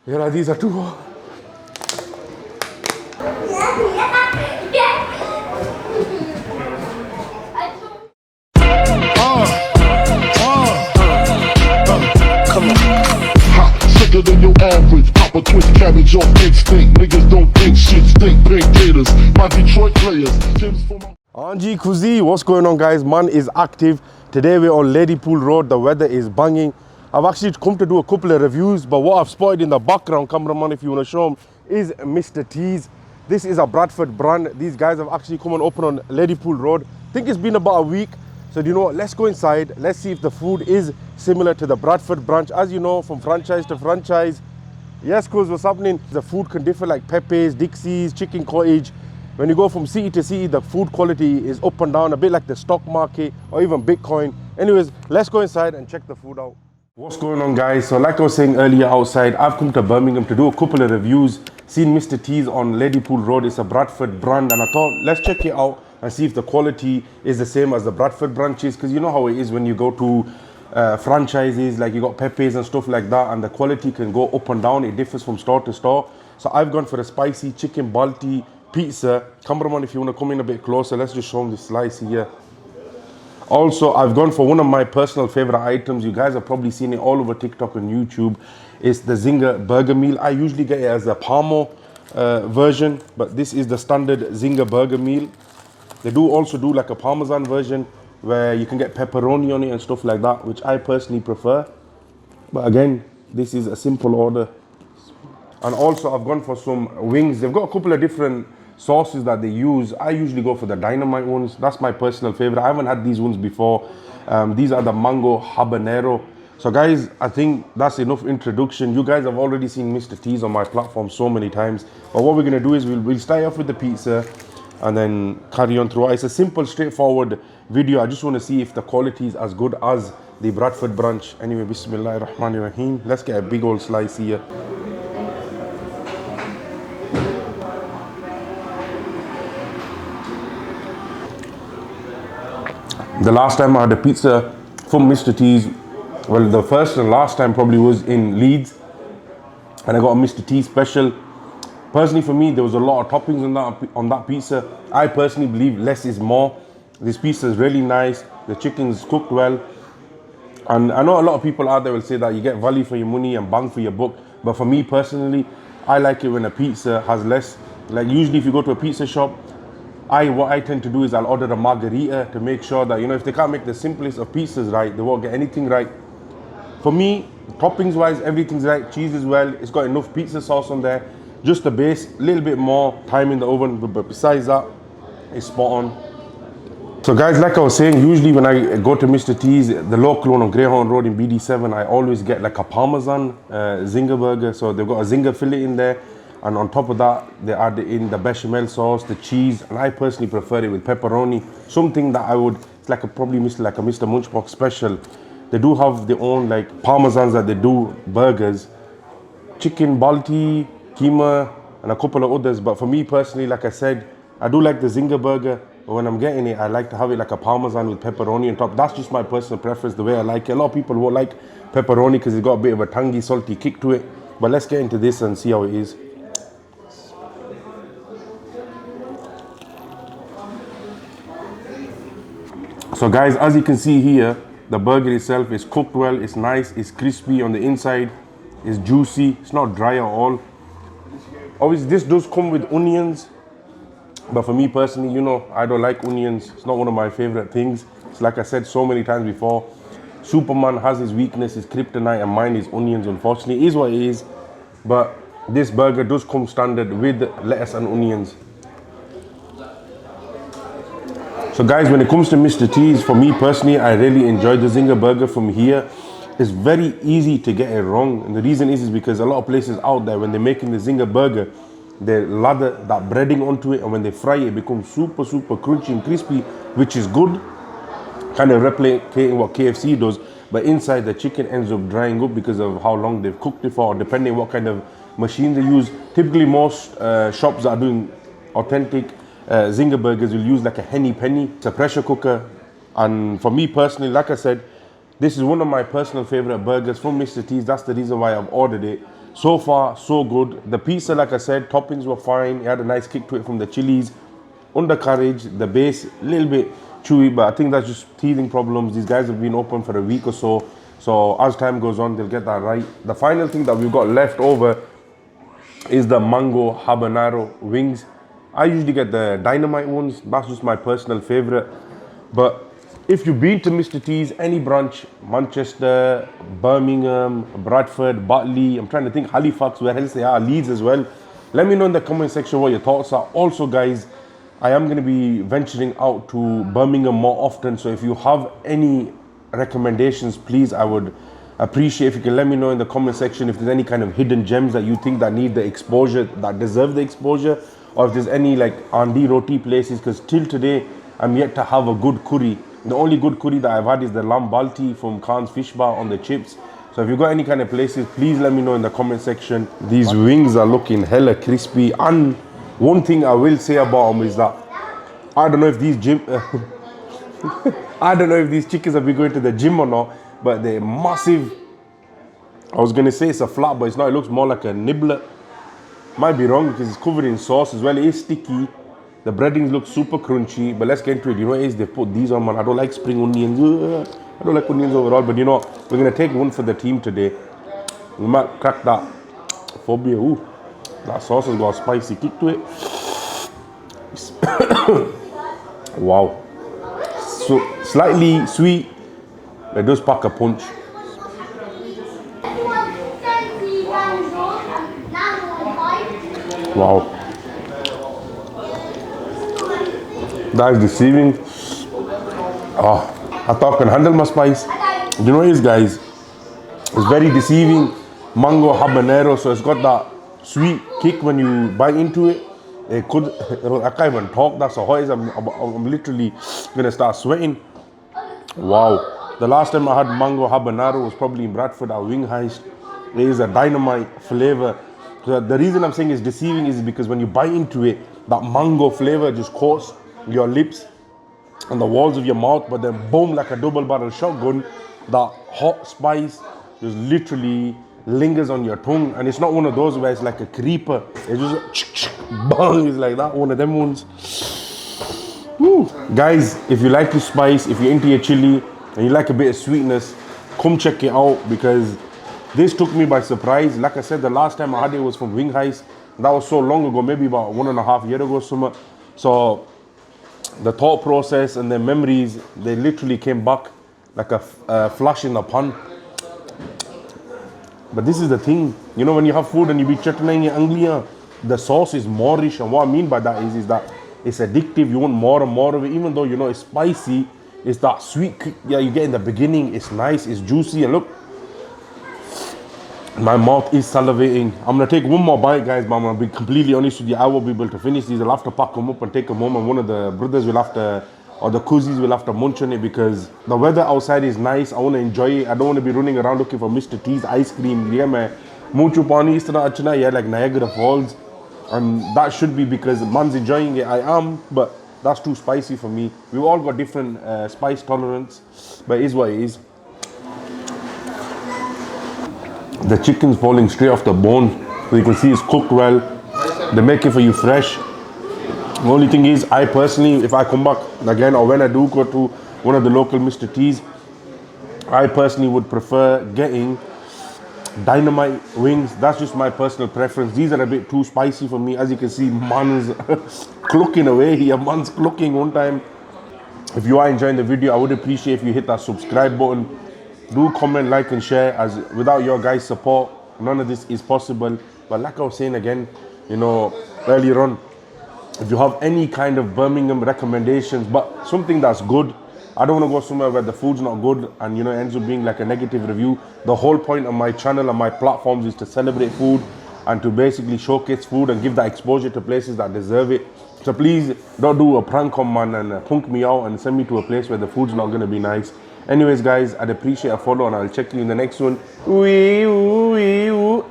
Here, these are two. Come on. Sicker than your average. Pop a twist cabbage off instinct. Niggas don't think shit stink. Big gators. My Detroit players. Tim's for my. Anji Kuzi, what's going on, guys? Man is active. Today we're on Ladypool Road. The weather is banging. I've actually come to do a couple of reviews, but what I've spotted in the background, cameraman, if you want to show them, is Mr. T's. This is a Bradford brand. These guys have actually come and opened on Ladypool Road. I think it's been about a week. So do you know what? Let's go inside. Let's see if the food is similar to the Bradford branch. As you know, from franchise to franchise. Yes, cuz, what's happening? The food can differ, like Pepe's, Dixie's, Chicken Cottage. When you go from city to city, the food quality is up and down, a bit like the stock market or even Bitcoin. Anyways, let's go inside and check the food out. What's going on, guys? So like I was saying earlier outside, I've come to Birmingham to do a couple of reviews. Seen Mr. T's on Ladypool Road. It's a Bradford brand, and I thought, let's check it out and see if the quality is the same as the Bradford branches, because you know how it is when you go to franchises, like you got Pepe's and stuff like that, and the quality can go up and down. It differs from store to store. So I've gone for a spicy chicken balti pizza. Cameraman, if you want to come in a bit closer, let's just show them the slice here. Also, I've gone for one of my personal favorite items. You guys have probably seen it all over TikTok and YouTube. It's the Zinger burger meal. I usually get it as a Parmo version, but this is the standard Zinger burger meal. They do also do like a Parmesan version where you can get pepperoni on it and stuff like that, which I personally prefer. But again, this is a simple order. And also I've gone for some wings. They've got a couple of different sauces that they use. I usually go for the dynamite ones. That's my personal favorite. I haven't had these ones before. These are the mango habanero. So guys, I think that's enough introduction. You guys have already seen Mr. T's on my platform so many times. But what we're gonna do is we'll start off with the pizza and then carry on through. It's a simple, straightforward video. I just want to see if the quality is as good as the Bradford branch. Anyway, Bismillahir Rahmanir Rahim. Let's get a big old slice here. The last time I had a pizza from Mr. T's, well, the first and last time probably was in Leeds, and I got a Mr. T special. Personally, for me, there was a lot of toppings on that pizza. I personally believe less is more. This pizza is really nice. The chicken is cooked well. And I know a lot of people out there will say that you get value for your money and bang for your buck. But for me personally, I like it when a pizza has less. Like usually if you go to a pizza shop, what I tend to do is I'll order a margarita to make sure that, you know, if they can't make the simplest of pizzas right, they won't get anything right. For me, toppings wise, everything's right. Cheese as well. It's got enough pizza sauce on there. Just the base, a little bit more time in the oven, but besides that, it's spot on. So guys, like I was saying, usually when I go to Mr. T's, the local one on Greyhound Road in BD7, I always get like a Parmesan Zinger burger. So they've got a Zinger fillet in there. And on top of that, they add in the bechamel sauce, the cheese, and I personally prefer it with pepperoni. Something that I would, it's like probably like a Mr. Munchbox special. They do have their own like Parmesans that they do burgers. Chicken balti, keema, and a couple of others. But for me personally, like I said, I do like the Zinger burger. But when I'm getting it, I like to have it like a Parmesan with pepperoni on top. That's just my personal preference, the way I like it. A lot of people won't like pepperoni because it's got a bit of a tangy, salty kick to it. But let's get into this and see how it is. So guys, as you can see here, the burger itself is cooked well, it's nice, it's crispy on the inside, it's juicy, it's not dry at all. Obviously this does come with onions, but for me personally, you know, I don't like onions. It's not one of my favorite things. It's like I said so many times before, Superman has his weakness, his kryptonite, and mine is onions. Unfortunately, it is what it is. But this burger does come standard with lettuce and onions. So guys, when it comes to Mr. T's, for me personally, I really enjoy the Zinger burger from here. It's very easy to get it wrong. And the reason is because a lot of places out there, when they're making the Zinger burger, they lather that breading onto it, and when they fry it, it becomes super, super crunchy and crispy, which is good. Kind of replicating what KFC does, but inside the chicken ends up drying up because of how long they've cooked it for, depending what kind of machine they use. Typically most shops that are doing authentic Zinger burgers will use like a Henny Penny. It's a pressure cooker, and for me personally, like I said, this is one of my personal favorite burgers from Mr. T's. That's the reason why I've ordered it. So far, so good. The pizza, like I said, toppings were fine. It had a nice kick to it from the chilies. Undercarriage, the base, a little bit chewy, but I think that's just teething problems. These guys have been open for a week or so. So as time goes on, they'll get that right. The final thing that we've got left over is the mango habanero wings. I usually get the dynamite ones. That's just my personal favorite. But if you've been to Mr. T's, any branch, Manchester, Birmingham, Bradford, Batley, I'm trying to think, Halifax, where else they are, Leeds as well, let me know in the comment section what your thoughts are. Also guys, I am going to be venturing out to Birmingham more often, so if you have any recommendations, please, I would appreciate if you can let me know in the comment section if there's any kind of hidden gems that you think that need the exposure, that deserve the exposure, or if there's any like Andi Roti places, because till today I'm yet to have a good curry. The only good curry that I've had is the lamb balti from Khan's Fish Bar on the chips. So if you've got any kind of places, please let me know in the comment section. These wings are looking hella crispy, and one thing I will say about them is that I don't know if these I don't know if these chickens have been going to the gym or not, but they're massive. I was gonna say it's a flat, but it's not. It looks more like a nibbler. Might be wrong because it's covered in sauce as well. It is sticky. The breadings look super crunchy, but let's get into it. You know what it is? They put these on, man. I don't like spring onions. I don't like onions overall, but you know, we're gonna take one for the team today. We might crack that phobia. Ooh, that sauce has got a spicy kick to it. Wow. So slightly sweet, but it does pack a punch. Wow. That is deceiving. Oh, I thought I can handle my spice. You know what it is, guys? It's very deceiving. Mango habanero, so it's got that sweet kick when you bite into it. It could, I can't even talk. That's how hot it is. I'm literally gonna start sweating. Wow. The last time I had mango habanero was probably in Bradford at Wing Heist. It is a dynamite flavor. So the reason I'm saying it's deceiving is because when you bite into it, that mango flavor just coats your lips and the walls of your mouth, but then boom, like a double barrel shotgun, that hot spice just literally lingers on your tongue. And it's not one of those where it's like a creeper. It's just bang, it's like that, one of them ones. Woo. Guys, if you like the spice, if you're into your chili and you like a bit of sweetness, come check it out, because this took me by surprise. Like I said, the last time I had it was from Wing Heist. That was so long ago, maybe about 1.5 years ago or something. So the thought process and the memories, they literally came back like a flash in the pan. But this is the thing, you know, when you have food and you be chatting your anglia, the sauce is more rich. And what I mean by that is that it's addictive. You want more and more of it, even though you know it's spicy. It's that sweet kick, yeah, you get in the beginning. It's nice, it's juicy, and look, my mouth is salivating. I'm gonna take one more bite, guys, but I'm gonna be completely honest with you. I won't be able to finish these. I'll have to pack them up and take them home, and one of the brothers will have to, or the cousins will have to munch on it, because the weather outside is nice. I want to enjoy it. I don't want to be running around looking for Mr. T's ice cream. Yeah, man. Mucho pani is like Niagara Falls, and that should be because man's enjoying it. I am, but that's too spicy for me. We've all got different spice tolerance, but it is what it is. The chicken's falling straight off the bone, so you can see it's cooked well. They make it for you fresh. The only thing is, I personally, if I come back again, or when I do go to one of the local Mr. T's, I personally would prefer getting dynamite wings. That's just my personal preference. These are a bit too spicy for me. As you can see, man's clucking away here. Man's clucking one time. If you are enjoying the video, I would appreciate if you hit that subscribe button. Do comment, like, and share, as without your guys' support, none of this is possible. But like I was saying again, you know, earlier on, if you have any kind of Birmingham recommendations, but something that's good, I don't want to go somewhere where the food's not good and, you know, it ends up being like a negative review. The whole point of my channel and my platforms is to celebrate food and to basically showcase food and give that exposure to places that deserve it. So please don't do a prank on man and punk me out and send me to a place where the food's not going to be nice. Anyways, guys, I'd appreciate a follow, and I'll check you in the next one. Wee, wee, wee.